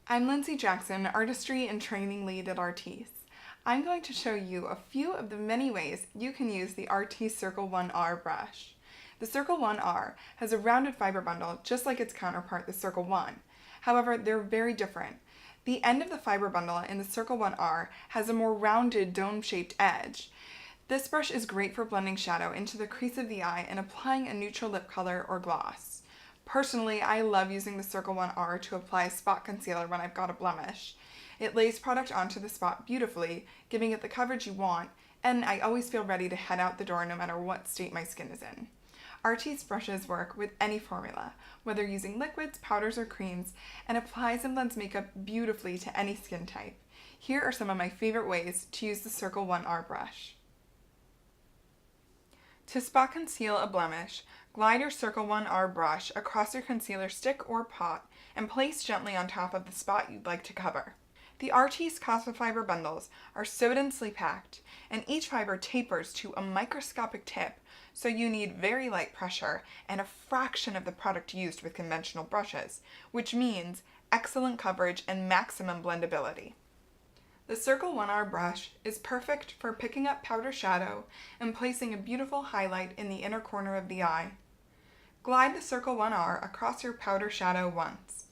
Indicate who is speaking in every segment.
Speaker 1: I'm Lindsay Jackson, Artistry and Training Lead at Artis. I'm going to show you a few of the many ways you can use the Artis Circle 1R brush. The Circle 1R has a rounded fiber bundle just like its counterpart, the Circle 1. However, they're very different. The end of the fiber bundle in the Circle 1R has a more rounded dome-shaped edge. This brush is great for blending shadow into the crease of the eye and applying a neutral lip color or gloss. Personally, I love using the Circle 1R to apply a spot concealer when I've got a blemish. It lays product onto the spot beautifully, giving it the coverage you want, and I always feel ready to head out the door no matter what state my skin is in. Artis brushes work with any formula, whether using liquids, powders, or creams, and applies and blends makeup beautifully to any skin type. Here are some of my favorite ways to use the Circle 1R brush. To spot conceal a blemish, glide your Circle 1R brush across your concealer stick or pot and place gently on top of the spot you'd like to cover. The Artis CosmeFibre bundles are so densely packed, and each fiber tapers to a microscopic tip, so you need very light pressure and a fraction of the product used with conventional brushes, which means excellent coverage and maximum blendability. The Circle 1R brush is perfect for picking up powder shadow and placing a beautiful highlight in the inner corner of the eye. Glide the Circle 1R across your powder shadow once.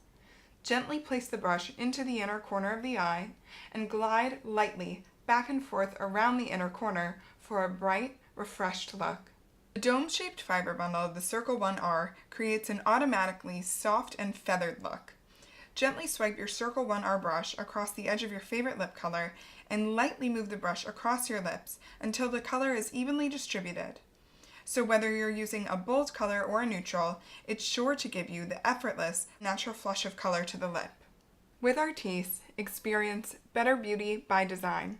Speaker 1: Gently place the brush into the inner corner of the eye and glide lightly back and forth around the inner corner for a bright, refreshed look. The dome-shaped fiber bundle of the Circle 1R creates an automatically soft and feathered look. Gently swipe your Circle 1R brush across the edge of your favorite lip color and lightly move the brush across your lips until the color is evenly distributed. So whether you're using a bold color or a neutral, it's sure to give you the effortless, natural flush of color to the lip. With Artis, experience better beauty by design.